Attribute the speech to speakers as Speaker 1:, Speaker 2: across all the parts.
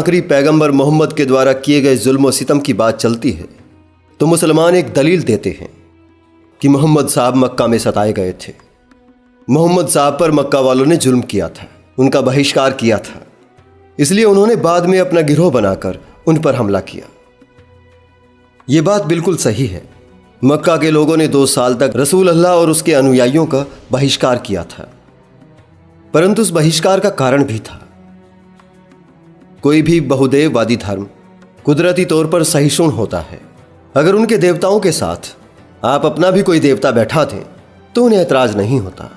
Speaker 1: आखिरी पैगंबर मोहम्मद के द्वारा किए गए जुल्म और सितम की बात चलती है तो मुसलमान एक दलील देते हैं कि मोहम्मद साहब मक्का में सताए गए थे। मोहम्मद साहब पर मक्का वालों ने जुल्म किया था, उनका बहिष्कार किया था, इसलिए उन्होंने बाद में अपना गिरोह बनाकर उन पर हमला किया। यह बात बिल्कुल सही है। मक्का के लोगों ने 2 साल तक रसूल अल्लाह और उसके अनुयायियों का बहिष्कार किया था, परंतु उस बहिष्कार का कारण भी था। कोई भी बहुदेववादी धर्म कुदरती तौर पर सहिष्णु होता है। अगर उनके देवताओं के साथ आप अपना भी कोई देवता बैठा दें तो उन्हें ऐतराज नहीं होता,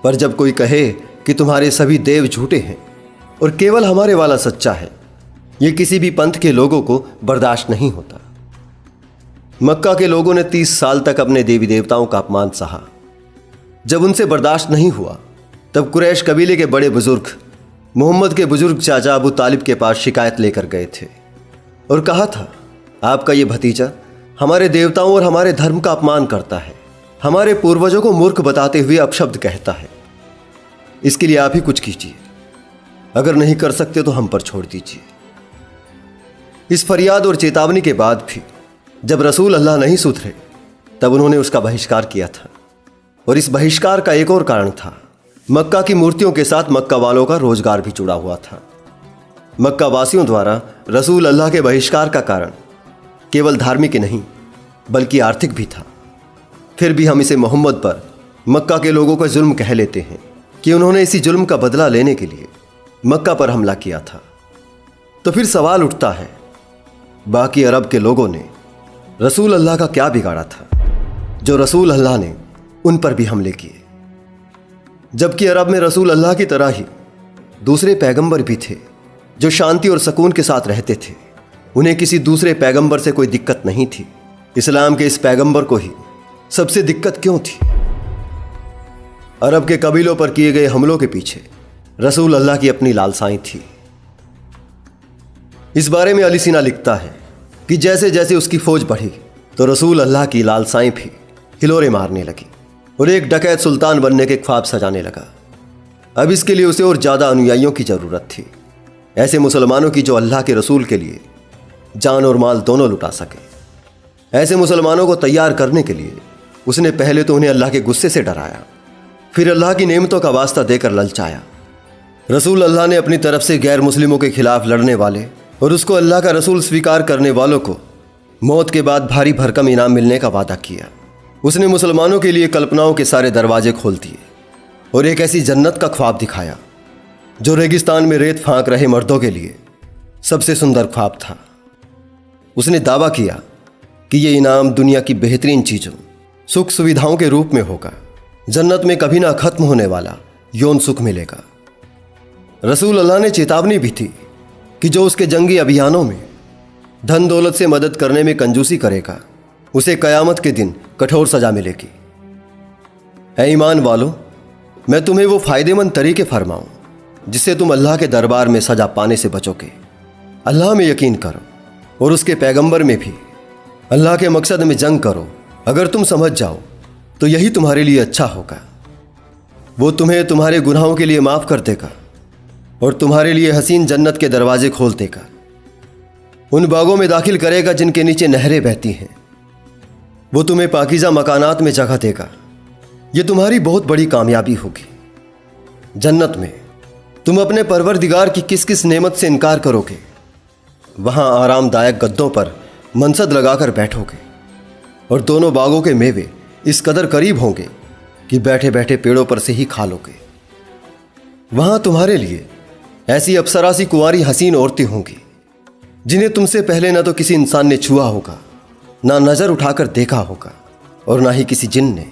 Speaker 1: पर जब कोई कहे कि तुम्हारे सभी देव झूठे हैं और केवल हमारे वाला सच्चा है, यह किसी भी पंथ के लोगों को बर्दाश्त नहीं होता। मक्का के लोगों ने 30 साल तक अपने देवी देवताओं का अपमान सहा। जब उनसे बर्दाश्त नहीं हुआ तब कुरैश कबीले के बड़े बुजुर्ग मोहम्मद के बुजुर्ग चाचा अबू तालिब के पास शिकायत लेकर गए थे और कहा था, आपका ये भतीजा हमारे देवताओं और हमारे धर्म का अपमान करता है, हमारे पूर्वजों को मूर्ख बताते हुए अपशब्द कहता है। इसके लिए आप ही कुछ कीजिए, अगर नहीं कर सकते तो हम पर छोड़ दीजिए। इस फरियाद और चेतावनी के बाद भी जब रसूल अल्लाह नहीं सुधरे तब उन्होंने उसका बहिष्कार किया था। और इस बहिष्कार का एक और कारण था, मक्का की मूर्तियों के साथ मक्का वालों का रोजगार भी जुड़ा हुआ था। मक्का वासियों द्वारा रसूल अल्लाह के बहिष्कार का कारण केवल धार्मिक नहीं बल्कि आर्थिक भी था। फिर भी हम इसे मोहम्मद पर मक्का के लोगों का जुल्म कह लेते हैं कि उन्होंने इसी जुल्म का बदला लेने के लिए मक्का पर हमला किया था। तो फिर सवाल उठता है, बाकी अरब के लोगों ने रसूल अल्लाह का क्या बिगाड़ा था जो रसूल अल्लाह ने उन पर भी हमले किए? जबकि अरब में रसूल अल्लाह की तरह ही दूसरे पैगंबर भी थे जो शांति और सुकून के साथ रहते थे। उन्हें किसी दूसरे पैगंबर से कोई दिक्कत नहीं थी। इस्लाम के इस पैगंबर को ही सबसे दिक्कत क्यों थी? अरब के कबीलों पर किए गए हमलों के पीछे रसूल अल्लाह की अपनी लालसाएं थी। इस बारे में अली सीना लिखता है कि जैसे जैसे उसकी फौज बढ़ी तो रसूल अल्लाह की लालसाएं भी हिलोरे मारने लगी और एक डकैत सुल्तान बनने के ख्वाब सजाने लगा। अब इसके लिए उसे और ज़्यादा अनुयायियों की ज़रूरत थी, ऐसे मुसलमानों की जो अल्लाह के रसूल के लिए जान और माल दोनों लुटा सके। ऐसे मुसलमानों को तैयार करने के लिए उसने पहले तो उन्हें अल्लाह के गुस्से से डराया, फिर अल्लाह की नेमतों का वास्ता देकर ललचाया। रसूल अल्लाह ने अपनी तरफ से गैर मुस्लिमों के खिलाफ लड़ने वाले और उसको अल्लाह का रसूल स्वीकार करने वालों को मौत के बाद भारी भरकम इनाम मिलने का वादा किया। उसने मुसलमानों के लिए कल्पनाओं के सारे दरवाजे खोल दिए और एक ऐसी जन्नत का ख्वाब दिखाया जो रेगिस्तान में रेत फांक रहे मर्दों के लिए सबसे सुंदर ख्वाब था। उसने दावा किया कि ये इनाम दुनिया की बेहतरीन चीज़ों, सुख सुविधाओं के रूप में होगा। जन्नत में कभी ना खत्म होने वाला यौन सुख मिलेगा। रसूल अल्लाह ने चेतावनी भी थी कि जो उसके जंगी अभियानों में धन दौलत से मदद करने में कंजूसी करेगा उसे क़यामत के दिन कठोर सजा मिलेगी। ऐ ईमान वालों, मैं तुम्हें वो फ़ायदेमंद तरीके फरमाऊं जिससे तुम अल्लाह के दरबार में सजा पाने से बचोगे। अल्लाह में यकीन करो और उसके पैगंबर में भी। अल्लाह के मकसद में जंग करो। अगर तुम समझ जाओ तो यही तुम्हारे लिए अच्छा होगा। वो तुम्हें तुम्हारे गुनाहों के लिए माफ़ कर देगा और तुम्हारे लिए हसीन जन्नत के दरवाजे खोल देगा। उन बागों में दाखिल करेगा जिनके नीचे नहरें बहती हैं। वो तुम्हें पाकीज़ा मकानात में जगह देगा। ये तुम्हारी बहुत बड़ी कामयाबी होगी। जन्नत में तुम अपने परवरदिगार की किस किस नेमत से इनकार करोगे। वहाँ आरामदायक गद्दों पर मनसद लगाकर बैठोगे और दोनों बागों के मेवे इस कदर करीब होंगे कि बैठे बैठे पेड़ों पर से ही खा लोगे। वहाँ तुम्हारे लिए ऐसी अप्सरा सी कुंवारी हसीन औरतें होंगी जिन्हें तुमसे पहले ना तो किसी इंसान ने छुआ होगा, ना नज़र उठाकर देखा होगा और ना ही किसी जिन ने।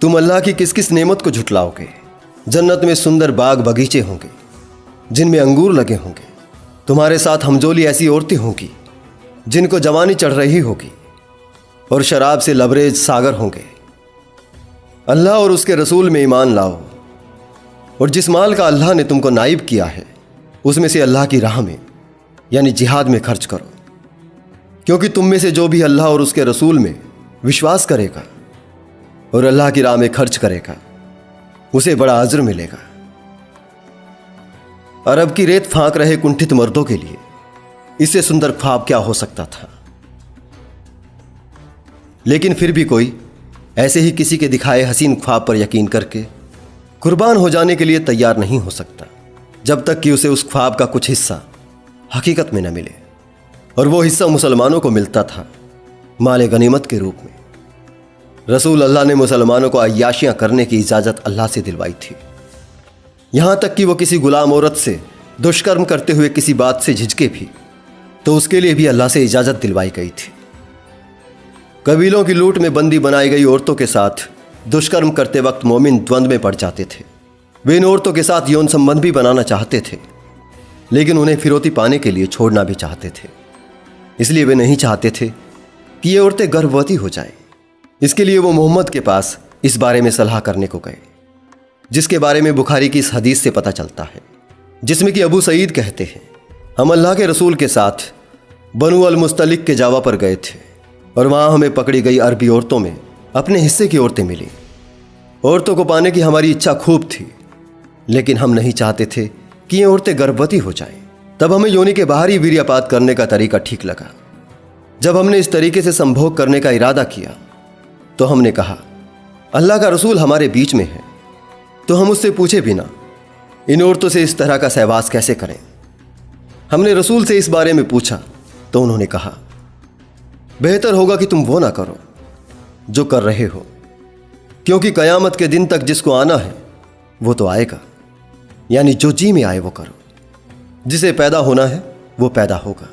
Speaker 1: तुम अल्लाह की किस किस नेमत को झुटलाओगे। जन्नत में सुंदर बाग बगीचे होंगे जिनमें अंगूर लगे होंगे। तुम्हारे साथ हमजोली ऐसी औरतें होंगी जिनको जवानी चढ़ रही होगी और शराब से लबरेज सागर होंगे। अल्लाह और उसके रसूल में ईमान लाओ और जिस माल का अल्लाह ने तुमको नाइब किया है उसमें से अल्लाह की राह में यानी जिहाद में खर्च करो, क्योंकि तुम में से जो भी अल्लाह और उसके रसूल में विश्वास करेगा और अल्लाह की राह में खर्च करेगा उसे बड़ा अज्र मिलेगा। अरब की रेत फांक रहे कुंठित मर्दों के लिए इससे सुंदर ख्वाब क्या हो सकता था। लेकिन फिर भी कोई ऐसे ही किसी के दिखाए हसीन ख्वाब पर यकीन करके कुर्बान हो जाने के लिए तैयार नहीं हो सकता जब तक कि उसे उस ख्वाब का कुछ हिस्सा हकीकत में न मिले। और वो हिस्सा मुसलमानों को मिलता था माले गनीमत के रूप में। रसूल अल्लाह ने मुसलमानों को अय्याशियां करने की इजाज़त अल्लाह से दिलवाई थी। यहां तक कि वो किसी गुलाम औरत से दुष्कर्म करते हुए किसी बात से झिझके भी तो उसके लिए भी अल्लाह से इजाज़त दिलवाई गई थी। कबीलों की लूट में बंदी बनाई गई औरतों के साथ दुष्कर्म करते वक्त मोमिन द्वंद्व में पड़ जाते थे। वे इन औरतों के साथ यौन संबंध भी बनाना चाहते थे, लेकिन उन्हें फिरौती पाने के लिए छोड़ना भी चाहते थे। इसलिए वे नहीं चाहते थे कि ये औरतें गर्भवती हो जाएं। इसके लिए वो मोहम्मद के पास इस बारे में सलाह करने को गए, जिसके बारे में बुखारी की इस हदीस से पता चलता है, जिसमें कि अबू सईद कहते हैं, हम अल्लाह के रसूल के साथ बनु अल मुस्तलिक के जावा पर गए थे और वहाँ हमें पकड़ी गई अरबी औरतों में अपने हिस्से की औरतें मिली। औरतों को पाने की हमारी इच्छा खूब थी, लेकिन हम नहीं चाहते थे कि ये औरतें गर्भवती हो जाएं। तब हमें योनि के बाहर ही वीर्यपात करने का तरीका ठीक लगा। जब हमने इस तरीके से संभोग करने का इरादा किया तो हमने कहा, अल्लाह का रसूल हमारे बीच में है, तो हम उससे पूछे बिना इन औरतों से इस तरह का सहवास कैसे करें। हमने रसूल से इस बारे में पूछा तो उन्होंने कहा, बेहतर होगा कि तुम वो ना करो जो कर रहे हो, क्योंकि कयामत के दिन तक जिसको आना है वो तो आएगा, यानी जो जी में आए वो करो, जिसे पैदा होना है वो पैदा होगा।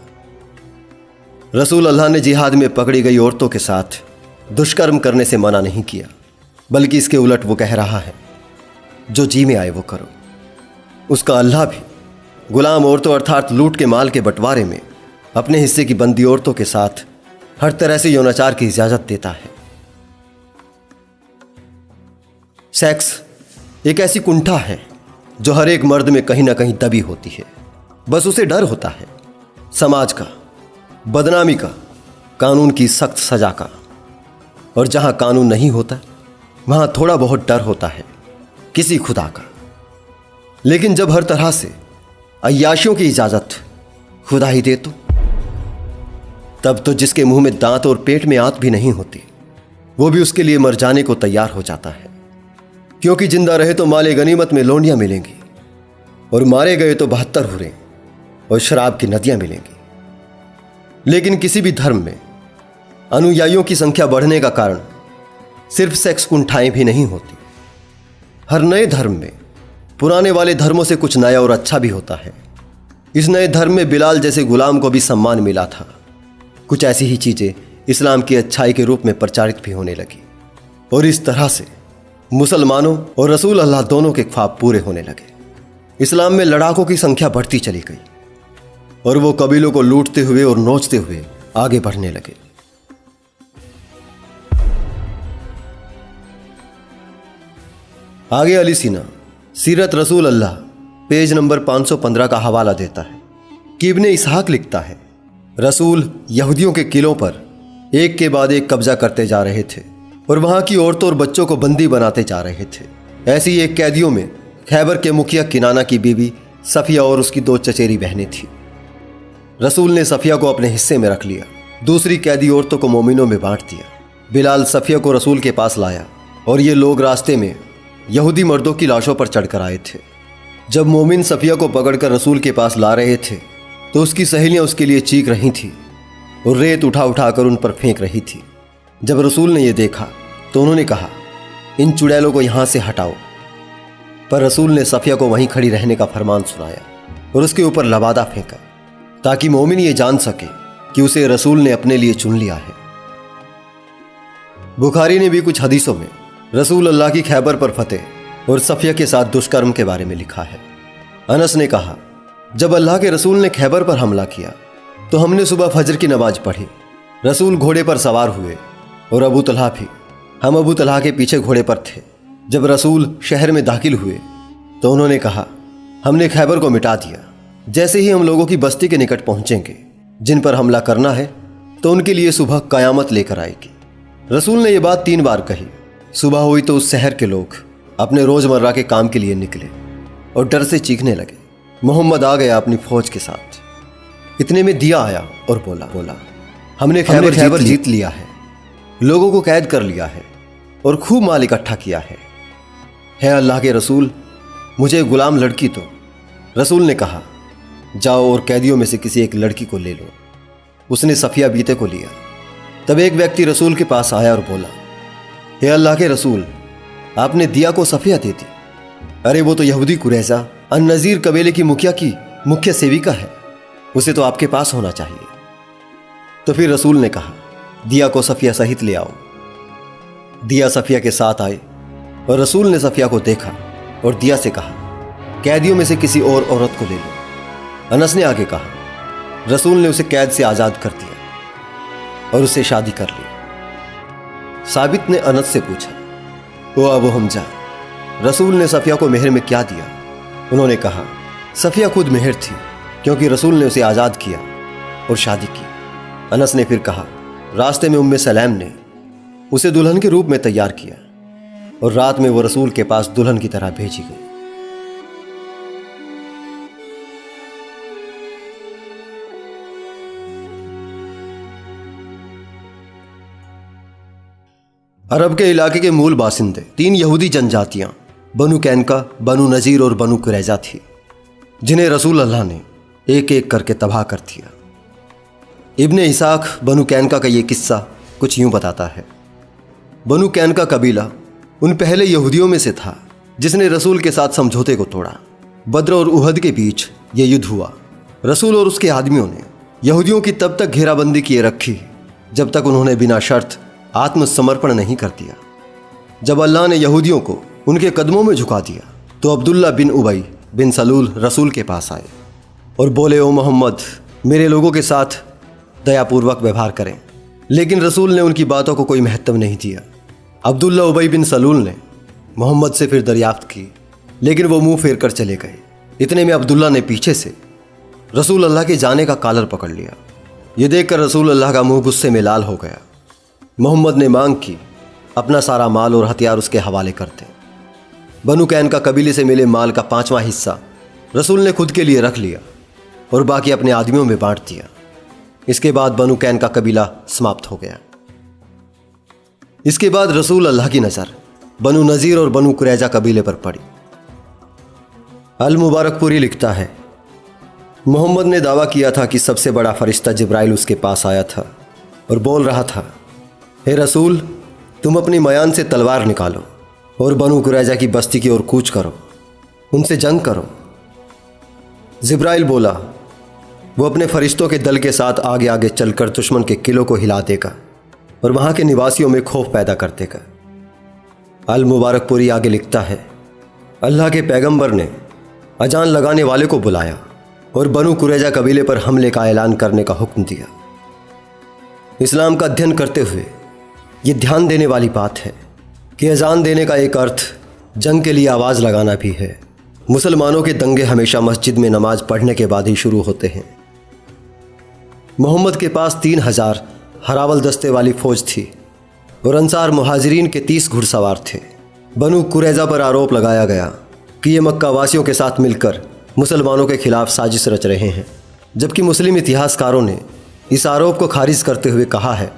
Speaker 1: रसूल अल्लाह ने जिहाद में पकड़ी गई औरतों के साथ दुष्कर्म करने से मना नहीं किया, बल्कि इसके उलट वो कह रहा है, जो जी में आए वो करो। उसका अल्लाह भी गुलाम औरतों अर्थात लूट के माल के बंटवारे में अपने हिस्से की बंदी औरतों के साथ हर तरह से यौनाचार की इजाजत देता है। सेक्स एक ऐसी कुंठा है जो हर एक मर्द में कहीं ना कहीं दबी होती है। बस उसे डर होता है समाज का, बदनामी का, कानून की सख्त सजा का। और जहां कानून नहीं होता वहां थोड़ा बहुत डर होता है किसी खुदा का। लेकिन जब हर तरह से अय्याशियों की इजाजत खुदा ही दे तो तब तो जिसके मुंह में दांत और पेट में आंत भी नहीं होती वो भी उसके लिए मर जाने को तैयार हो जाता है, क्योंकि जिंदा रहे तो माले गनीमत में लोंडियां मिलेंगी और मारे गए तो 72 हुरें और शराब की नदियां मिलेंगी। लेकिन किसी भी धर्म में अनुयायियों की संख्या बढ़ने का कारण सिर्फ सेक्स कुंठाएं भी नहीं होती। हर नए धर्म में पुराने वाले धर्मों से कुछ नया और अच्छा भी होता है। इस नए धर्म में बिलाल जैसे गुलाम को भी सम्मान मिला था। कुछ ऐसी ही चीजें इस्लाम की अच्छाई के रूप में प्रचारित भी होने लगी और इस तरह से मुसलमानों और रसूल अल्लाह दोनों के ख्वाब पूरे होने लगे। इस्लाम में लड़ाकों की संख्या बढ़ती चली गई और वो कबीलों को लूटते हुए और नोचते हुए आगे बढ़ने लगे। आगे अली सीना सीरत रसूल अल्लाह पेज नंबर 515 का हवाला देता है कि इब्ने इसहाक लिखता है, रसूल यहूदियों के किलों पर एक के बाद एक कब्जा करते जा रहे थे और वहां की औरतों और बच्चों को बंदी बनाते जा रहे थे। ऐसी एक कैदियों में खैबर के मुखिया किनाना की बीवी सफिया और उसकी 2 चचेरी बहनें थी। रसूल ने सफिया को अपने हिस्से में रख लिया, दूसरी कैदी औरतों को मोमिनों में बांट दिया। बिलाल सफिया को रसूल के पास लाया और ये लोग रास्ते में यहूदी मर्दों की लाशों पर चढ़कर आए थे। जब मोमिन सफिया को पकड़कर रसूल के पास ला रहे थे तो उसकी सहेलियां उसके लिए चीख रही थी और रेत उठा उठाकर उन पर फेंक रही थी। जब रसूल ने यह देखा तो उन्होंने कहा, इन चुड़ैलों को यहां से हटाओ। पर रसूल ने सफिया को वहीं खड़ी रहने का फरमान सुनाया और उसके ऊपर लबादा फेंका ताकि मोमिन ये जान सके कि उसे रसूल ने अपने लिए चुन लिया है। बुखारी ने भी कुछ हदीसों में रसूल अल्लाह की खैबर पर फतेह और सफिया के साथ दुष्कर्म के बारे में लिखा है। अनस ने कहा, जब अल्लाह के रसूल ने खैबर पर हमला किया तो हमने सुबह फजर की नमाज पढ़ी। रसूल घोड़े पर सवार हुए और अबू तलहा भी। हम अबू तलहा के पीछे घोड़े पर थे। जब रसूल शहर में दाखिल हुए तो उन्होंने कहा, हमने खैबर को मिटा दिया। जैसे ही हम लोगों की बस्ती के निकट पहुंचेंगे जिन पर हमला करना है तो उनके लिए सुबह कयामत लेकर आएगी। रसूल ने यह बात 3 बार कही। सुबह हुई तो उस शहर के लोग अपने रोजमर्रा के काम के लिए निकले और डर से चीखने लगे। मोहम्मद आ गया अपनी फौज के साथ। इतने में दिया आया और बोला हमने खैबर जीत लिया है, लोगों को कैद कर लिया है और खूब माल इकट्ठा किया है अल्लाह के रसूल, मुझे गुलाम लड़की दो। रसूल ने कहा, जाओ और कैदियों में से किसी एक लड़की को ले लो। उसने सफिया बीते को लिया। तब एक व्यक्ति रसूल के पास आया और बोला, हे अल्लाह के रसूल, आपने दिया को सफिया दे दी। अरे वो तो यहूदी कुरैजा अन-नज़ीर कबीले की मुखिया की मुख्य सेविका है, उसे तो आपके पास होना चाहिए। तो फिर रसूल ने कहा, दिया को सफिया सहित ले आओ। दिया सफिया के साथ आए और रसूल ने सफिया को देखा और दिया से कहा, कैदियों में से किसी और औरत को ले लो। अनस ने आगे कहा, रसूल ने उसे कैद से आज़ाद कर दिया और उससे शादी कर ली। साबित ने अनस से पूछा, ओ अबू हमजा, रसूल ने सफिया को मेहर में क्या दिया? उन्होंने कहा, सफिया खुद मेहर थी, क्योंकि रसूल ने उसे आज़ाद किया और शादी की। अनस ने फिर कहा, रास्ते में उम्मे सलैम ने उसे दुल्हन के रूप में तैयार किया और रात में वो रसूल के पास दुल्हन की तरह भेजी गई। अरब के इलाके के मूल बासिंदे 3 यहूदी जनजातियां बनु कैनका, बनु नज़ीर और बनु कुरैजा थी, जिन्हें रसूल अल्लाह ने एक एक करके तबाह कर दिया। इब्ने इसाक बनु कैनका का ये किस्सा कुछ यूं बताता है। बनु कैनका कबीला उन पहले यहूदियों में से था जिसने रसूल के साथ समझौते को तोड़ा। बद्र और उहद के बीच ये युद्ध हुआ। रसूल और उसके आदमियों ने यहूदियों की तब तक घेराबंदी किए रखी जब तक उन्होंने बिना शर्त आत्मसमर्पण नहीं कर दिया। जब अल्लाह ने यहूदियों को उनके कदमों में झुका दिया तो अब्दुल्ला बिन उबई बिन सलूल रसूल के पास आए और बोले, ओ मोहम्मद, मेरे लोगों के साथ दयापूर्वक व्यवहार करें। लेकिन रसूल ने उनकी बातों को कोई महत्व नहीं दिया। अब्दुल्ला उबई बिन सलूल ने मोहम्मद से फिर दरियाफ्त की, लेकिन वो मुंह फेर कर चले गए। इतने में अब्दुल्ला ने पीछे से रसूल अल्लाह के जाने का कॉलर पकड़ लिया। ये देखकर रसूल अल्लाह का मुंह गुस्से में लाल हो गया। मोहम्मद ने मांग की अपना सारा माल और हथियार उसके हवाले कर दे। बनु कैनका कबीले से मिले माल का 5वां हिस्सा रसूल ने खुद के लिए रख लिया और बाकी अपने आदमियों में बांट दिया। इसके बाद बनु कैनका कबीला समाप्त हो गया। इसके बाद रसूल अल्लाह की नज़र बनु नज़ीर और बनु कुरैजा कबीले पर पड़ी। अल मुबारकपुरी लिखता है, मोहम्मद ने दावा किया था कि सबसे बड़ा फरिश्ता जिब्राइल उसके पास आया था और बोल रहा था, हे रसूल, तुम अपनी मयान से तलवार निकालो और बनु कुरैजा की बस्ती की ओर कूच करो, उनसे जंग करो। जिब्राइल बोला, वो अपने फरिश्तों के दल के साथ आगे आगे चलकर दुश्मन के किलों को हिला देगा और वहाँ के निवासियों में खौफ पैदा कर देगा। अल मुबारकपुरी आगे लिखता है, अल्लाह के पैगंबर ने अजान लगाने वाले को बुलाया और बनु कुरैजा कबीले पर हमले का ऐलान करने का हुक्म दिया। इस्लाम का अध्ययन करते हुए ये ध्यान देने वाली बात है कि अजान देने का एक अर्थ जंग के लिए आवाज़ लगाना भी है। मुसलमानों के दंगे हमेशा मस्जिद में नमाज पढ़ने के बाद ही शुरू होते हैं। मोहम्मद के पास 3000 हरावल दस्ते वाली फौज थी और अंसार मुहाजिरीन के 30 घुड़सवार थे। बनु कुरैजा पर आरोप लगाया गया कि ये मक्का वासियों के साथ मिलकर मुसलमानों के खिलाफ साजिश रच रहे हैं, जबकि मुस्लिम इतिहासकारों ने इस आरोप को खारिज करते हुए कहा है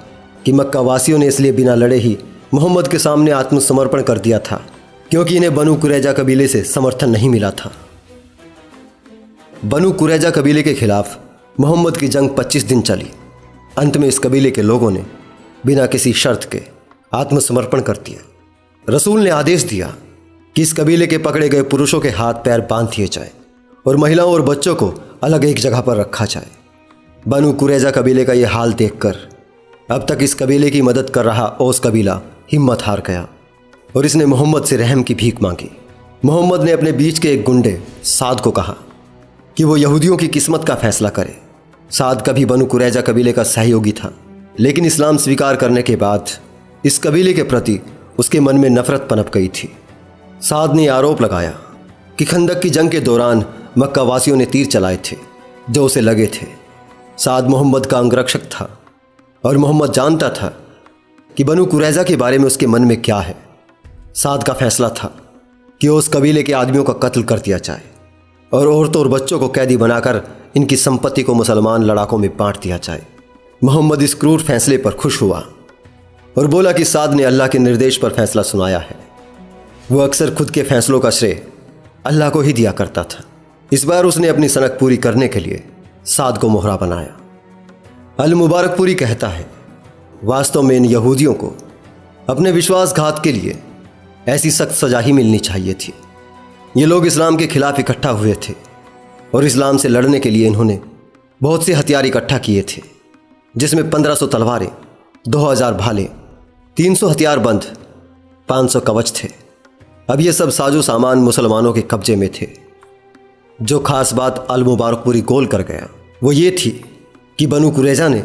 Speaker 1: कि मक्का वासियों ने इसलिए बिना लड़े ही मोहम्मद के सामने आत्मसमर्पण कर दिया था क्योंकि इन्हें बनु कुरैजा कबीले से समर्थन नहीं मिला था। बनु कुरैजा कबीले के खिलाफ मोहम्मद की जंग 25 दिन चली। अंत में इस कबीले के लोगों ने बिना किसी शर्त के आत्मसमर्पण कर दिया। रसूल ने आदेश दिया कि इस कबीले के पकड़े गए पुरुषों के हाथ पैर बांध दिए जाए और महिलाओं और बच्चों को अलग एक जगह पर रखा जाए। बनु कुरैजा कबीले का यह हाल देखकर अब तक इस कबीले की मदद कर रहा ओस कबीला हिम्मत हार गया और इसने मोहम्मद से रहम की भीख मांगी। मोहम्मद ने अपने बीच के एक गुंडे साद को कहा कि वो यहूदियों की किस्मत का फैसला करे। साद कभी बनु कुरैजा कबीले का सहयोगी था, लेकिन इस्लाम स्वीकार करने के बाद इस कबीले के प्रति उसके मन में नफरत पनप गई थी। साद ने आरोप लगाया कि खंदक की जंग के दौरान मक्का वासियों ने तीर चलाए थे जो उसे लगे थे। साद मोहम्मद का अंगरक्षक था और मोहम्मद जानता था कि बनु कुरैजा के बारे में उसके मन में क्या है। साद का फैसला था कि उस कबीले के आदमियों का कत्ल कर दिया जाए और औरतों और बच्चों को कैदी बनाकर इनकी संपत्ति को मुसलमान लड़ाकों में बांट दिया जाए। मोहम्मद इस क्रूर फैसले पर खुश हुआ और बोला कि साद ने अल्लाह के निर्देश पर फैसला सुनाया है। वो अक्सर खुद के फैसलों का श्रेय अल्लाह को ही दिया करता था। इस बार उसने अपनी सनक पूरी करने के लिए साद को मोहरा बनाया। अल मुबारकपुरी कहता है, वास्तव में इन यहूदियों को अपने विश्वासघात के लिए ऐसी सख्त सजा ही मिलनी चाहिए थी। ये लोग इस्लाम के खिलाफ इकट्ठा हुए थे और इस्लाम से लड़ने के लिए इन्होंने बहुत से हथियार इकट्ठा किए थे, जिसमें 1500 तलवारें, 2000 भाले, 300 हथियारबंद, 500 कवच थे। अब ये सब साजो सामान मुसलमानों के कब्जे में थे। जो खास बात अल मुबारकपुरी गोल कर गया वो ये थी कि बनु कुरैजा ने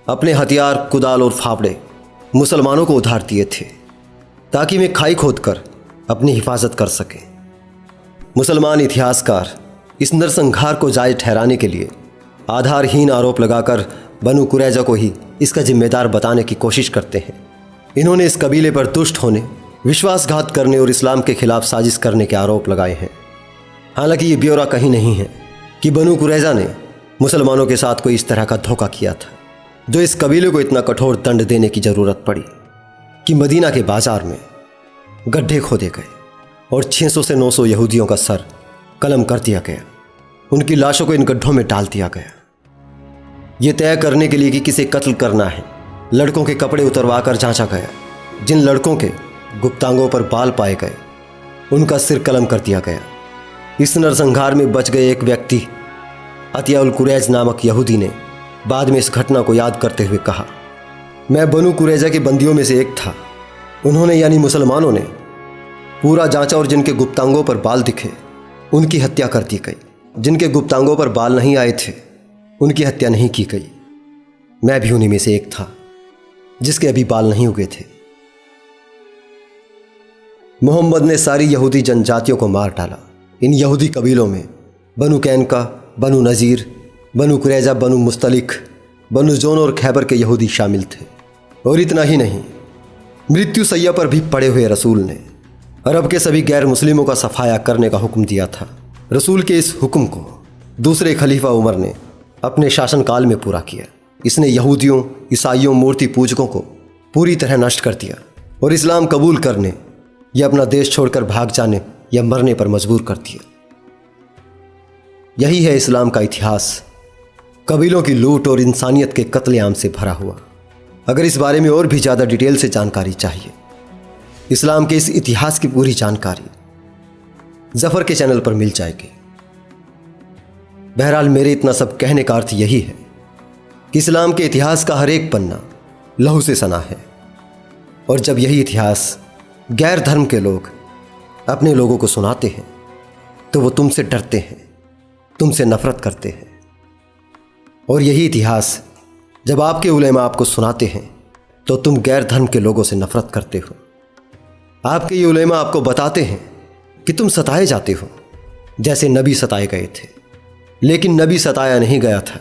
Speaker 1: अपने हथियार, कुदाल और फावड़े मुसलमानों को उधार दिए थे ताकि वे खाई खोदकर अपनी हिफाजत कर सकें। मुसलमान इतिहासकार इस नरसंहार को जायज़ ठहराने के लिए आधारहीन आरोप लगाकर बनु कुरैजा को ही इसका जिम्मेदार बताने की कोशिश करते हैं। इन्होंने इस कबीले पर दुष्ट होने, विश्वासघात करने और इस्लाम के खिलाफ साजिश करने के आरोप लगाए हैं। हालांकि ये ब्यौरा कहीं नहीं है कि बनु कुरैजा ने मुसलमानों के साथ कोई इस तरह का धोखा किया था जो इस कबीले को इतना कठोर दंड देने की ज़रूरत पड़ी कि मदीना के बाजार में गड्ढे खोदे गए और 600 से 900 यहूदियों का सर कलम कर दिया गया। उनकी लाशों को इन गड्ढों में डाल दिया गया। ये तय करने के लिए कि किसे कत्ल करना है, लड़कों के कपड़े उतरवा कर जांचा गया। जिन लड़कों के गुप्तांगों पर बाल पाए गए उनका सिर कलम कर दिया गया। इस नरसंहार में बच गए एक व्यक्ति अतिया उल कुरैज नामक यहूदी ने बाद में इस घटना को याद करते हुए कहा, मैं बनु कुरैजा के बंदियों में से एक था। उन्होंने यानी मुसलमानों ने पूरा जांचा और जिनके गुप्तांगों पर बाल दिखे उनकी हत्या कर दी गई। जिनके गुप्तांगों पर बाल नहीं आए थे उनकी हत्या नहीं की गई। मैं भी उन्हीं में से एक था जिसके अभी बाल नहीं उगे थे। मोहम्मद ने सारी यहूदी जनजातियों को मार डाला। इन यहूदी कबीलों में बनु कैनका, बनु नज़ीर, बनु कुरैजा, बनु मुस्तलिक, बनु जोन और खैबर के यहूदी शामिल थे। और इतना ही नहीं, मृत्यु सैया पर भी पड़े हुए रसूल ने अरब के सभी गैर मुस्लिमों का सफाया करने का हुक्म दिया था। रसूल के इस हुक्म को दूसरे खलीफा उमर ने अपने शासनकाल में पूरा किया। इसने यहूदियों, ईसाइयों, मूर्ति पूजकों को पूरी तरह नष्ट कर दिया और इस्लाम कबूल करने या अपना देश छोड़कर भाग जाने या मरने पर मजबूर कर दिया। यही है इस्लाम का इतिहास, कबीलों की लूट और इंसानियत के कत्लेआम से भरा हुआ। अगर इस बारे में और भी ज़्यादा डिटेल से जानकारी चाहिए, इस्लाम के इस इतिहास की पूरी जानकारी जफ़र के चैनल पर मिल जाएगी। बहरहाल मेरे इतना सब कहने का अर्थ यही है कि इस्लाम के इतिहास का हर एक पन्ना लहू से सना है। और जब यही इतिहास गैर धर्म के लोग अपने लोगों को सुनाते हैं तो वो तुमसे डरते हैं, तुमसे नफरत करते हैं। और यही इतिहास जब आपके उलेमा आपको सुनाते हैं तो तुम गैर धर्म के लोगों से नफरत करते हो। आपके ये उलेमा आपको बताते हैं कि तुम सताए जाते हो जैसे नबी सताए गए थे। लेकिन नबी सताया नहीं गया था,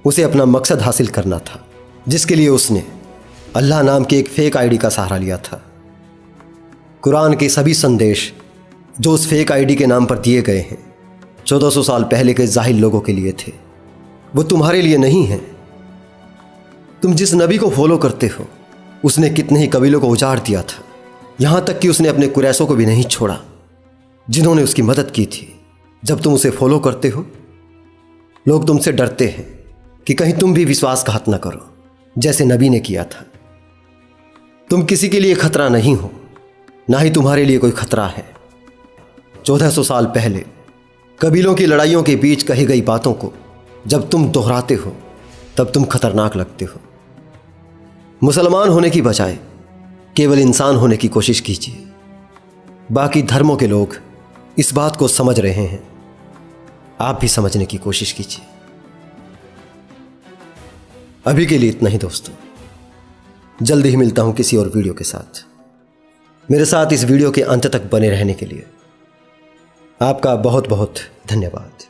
Speaker 1: उसे अपना मकसद हासिल करना था, जिसके लिए उसने अल्लाह नाम की एक फेक आईडी का सहारा लिया था। कुरान के सभी संदेश जो उस फेक आईडी के नाम पर दिए गए हैं 1400 साल पहले के जाहिल लोगों के लिए थे, वो तुम्हारे लिए नहीं हैं। तुम जिस नबी को फॉलो करते हो उसने कितने ही कबीलों को उजाड़ दिया था, यहां तक कि उसने अपने कुरैशों को भी नहीं छोड़ा जिन्होंने उसकी मदद की थी। जब तुम उसे फॉलो करते हो लोग तुमसे डरते हैं कि कहीं तुम भी विश्वासघात न करो जैसे नबी ने किया था। तुम किसी के लिए खतरा नहीं हो, ना ही तुम्हारे लिए कोई खतरा है। 1400 साल पहले कबीलों की लड़ाइयों के बीच कही गई बातों को जब तुम दोहराते हो तब तुम खतरनाक लगते हो। मुसलमान होने की बजाय केवल इंसान होने की कोशिश कीजिए। बाकी धर्मों के लोग इस बात को समझ रहे हैं, आप भी समझने की कोशिश कीजिए। अभी के लिए इतना ही दोस्तों, जल्दी ही मिलता हूं किसी और वीडियो के साथ। मेरे साथ इस वीडियो के अंत तक बने रहने के लिए आपका बहुत बहुत धन्यवाद।